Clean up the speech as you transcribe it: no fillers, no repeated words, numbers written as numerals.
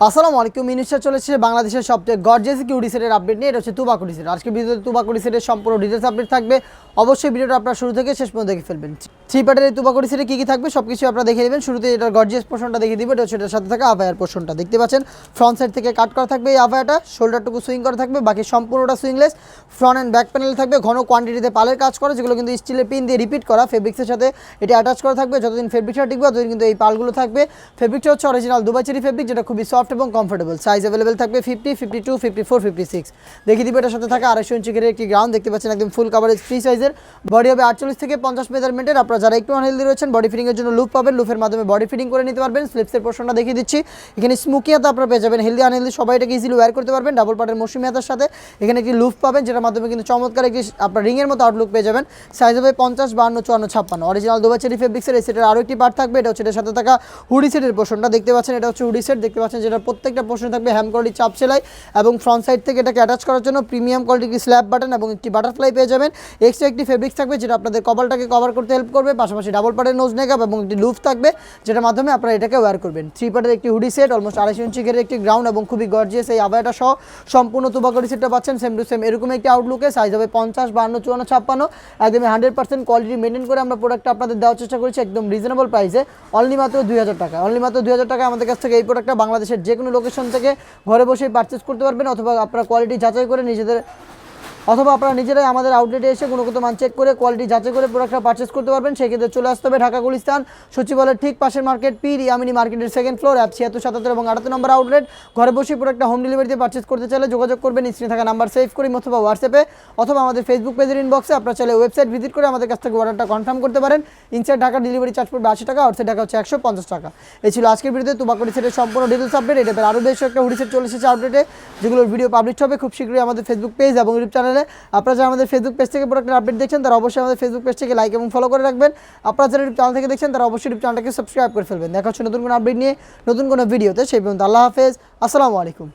আসসালামু আলাইকুম। মিনিস্টার চলেছে বাংলাদেশের সবচেয়ে গর্জিয়াস কিউডি সেটের আপডেট নিয়ে। এটা হচ্ছে তুবা কুডি সেট। আজকে ভিডিওতে তুবা কুডি সেটের সম্পূর্ণ ডিটেলস আপডেট থাকবে। অবশ্যই ভিডিওটা আপনারা শুরু থেকে শেষ পর্যন্ত দেখে ফেলবেন। থ্রি পার্টের এই তুবা কুডি সেটে কী কী থাকবে সব কিছু আপনারা দেখে নেবেন। শুরুতে এটার গর্জিয়াস পোর্শনটা দেখে দিবে। এটা হচ্ছে এটার সাথে থাকা আভায়ার পোর্শনটা দেখতে পাচ্ছেন। ফ্রন্ট সাইড থেকে কাট করা থাকবে এই আভায়াটা, শোল্ডারটুকু সুইং করা থাকবে, বাকি সম্পূর্ণটা সুইংলেস। ফ্রন্ট অ্যান্ড ব্যাক প্যানেল থাকবে ঘন কোয়ান্টিটিতে পালের কাজ করা, যেগুলো কিন্তু স্টিলের পিন দিয়ে রিপিট করা ফেব্রিক্সের সাথে এটা অ্যাটাচ করা থাকবে। যতদিন ফেব্রিকটা টিকবে ততদিন কিন্তু এই পালগুলো থাকবে। ফেব্রিকটা হচ্ছে অরিজিনাল দুবাই চেরি ফেব্রিক, যেটা খুবই সফট এবং কমফোর্টেবল। সাইজ অ্যাভেলেবেল থাকবে 50, 52, 54, 56। দেখিয়ে দিবে এটার সাথে থাকা 250 ইঞ্চি ঘেরের একটি গ্রাউন্ড দেখতে পাচ্ছেন, একদম ফুল কাভারেজ ফ্রি সাইজের। বডি হবে 48 থেকে 50 মেজারমেন্টের। আপনারা যারা একটু আনহেলদি রয়েছেন বডি ফিটিংয়ের জন্য লুপ পাবেন, লুপের মাধ্যমে বডি ফিটিং করে নিতে পারবেন। স্লিপসের পোর্শনটা দেখিয়ে দিচ্ছি। এখানে স্মুকিয়াতে আপনারা পেয়ে যাবেন, হেলদি আনহেলদি সবাই এটাকে ইজিলি ওয়্যার করতে পারবেন। ডাবল পার্টের মৌসুমি হাতার সাথে এখানে একটি লুপ পাবেন, যেটার মাধ্যমে কিন্তু চমৎকার একটি আপনার রিংয়ের মতো আউটলুক পেয়ে যাবেন। সাইজ হবে 50, 52, 54, 56। অরিজিনাল দুবাই চেরি ফেব্রিক্সের এই সেটের আরও একটি পার্ট থাকবে। এটা হচ্ছে এটার সাথে থাকা হুডি সেটের পোর্শনটা দেখতে পাচ্ছেন। এটা হচ্ছে হুডি সেট দেখতে পাচ্ছেন, যেটা প্রত্যেকটা পোর্শনে থাকবে হ্যাম কোয়ালিটি চাপ সেলাই এবং ফ্রন্ট সাইড থেকে এটাকে অ্যাটাচ করার জন্য প্রিমিয়াম কোয়ালিটির স্ল্যাব বাটন এবং একটি বাটারফ্লাই পেয়ে যাবেন। এক্সট্রা একটি ফেব্রিক্স থাকবে, যেটা আপনাদের কপালটাকে কভার করতে হেল্প করবে। পাশাপাশি ডাবল পার্টের নোজ নেকআপ এবং একটি লুপ থাকবে, যেটার মাধ্যমে আপনারা এটাকে ওয়্যার করবেন। থ্রি পার্টের একটি হুডি সেট, অলমোস্ট 250 ইঞ্চি ঘেরের একটি গ্রাউন্ড এবং খুবই গর্জিয়াস এই আবায়াটা সহ সম্পূর্ণ তুবা কুডি সেটটা পাচ্ছেন সেম টু সেম এরকম একটি আউটলুকে। সাইজ হবে 50, 52, 54, 56। একদমই 100% কোয়ালিটি মেনটেন করে আমরা প্রোডাক্টটা আপনাদের দেওয়ার চেষ্টা করেছি একদম রিজনেবল প্রাইসে, অনলি মাত্র 2000 টাকা। অনলি মাত্র 2000 টাকা আমাদের কাছ থেকে এই প্রোডাক্টটা বাংলাদেশের যে কোনো লোকেশন থেকে ঘরে বসেই পারচেস করতে পারবেন, অথবা আপনারা কোয়ালিটি যাচাই করে আপনারা নিজেরাই আমাদের আউটলেটে এসে গুণগত মান চেক করে কোয়ালিটি যাচাই করে প্রোডাক্টটা পারচেস করতে পারবেন। সেক্ষেত্রে চলে আসতে হবে ঢাকা গুলিস্তান সচিবালয়ের ঠিক পাশের মার্কেট পীর ইয়ামিনী মার্কেটের সেকেন্ড ফ্লোর, অ্যাপ 76, 77 এবং 78 নম্বর আউটলেট। ঘরে বসে প্রোডাক্টটা হোম ডেলিভারিতে পারচেস করতে চাইলে যোগাযোগ করবেন স্ক্রিনে থাকা নাম্বার সেভ করি অথবা হোয়াটসঅ্যাপে অথবা আমাদের ফেসবুক পেজের ইনবক্সে। আপনারা চাইলে ওয়েবসাইট ভিজিট করে আমাদের কাছ থেকে অর্ডারটা কনফার্ম করতে পারেন। ইনসাইড ঢাকা ডেলিভারি চার্জ পড়বে 80 টাকা, আউটসাইড ঢাকা হচ্ছে 150 টাকা। এই ছিল আজকের ভিডিওতে তুবা কুডি সেটের সম্পূর্ণ ডিটেলস আপডেট। এটা আরও বেশ একটা হুডি সেট চলে এসেছে আউটলেটে, যেগুলোর ভিডিও পাবলিশ হবে খুব শীঘ্রই আমাদের ফেসবুক পেজ এবং ইউটিউব চ্যানেলে। আপনারা আমাদের ফেসবুক পেজ থেকে প্রোডাক্টের আপডেট দেখছেন তারা অবশ্যই আমাদের ফেসবুক পেজ থেকে লাইক এবং ফলো করে রাখবেন। আপনারা যারা ইউটিউব চ্যানেল থেকে দেখছেন তারা অবশ্যই ইউটিউব চ্যানেলটাকে সাবস্ক্রাইব করে ফেলবেন। দেখা হচ্ছে নতুন কোনো আপডেট নিয়ে নতুন কোনো ভিডিওতে। সেই পর্যন্ত আল্লাহ হাফেজ, আসসালামু আলাইকুম।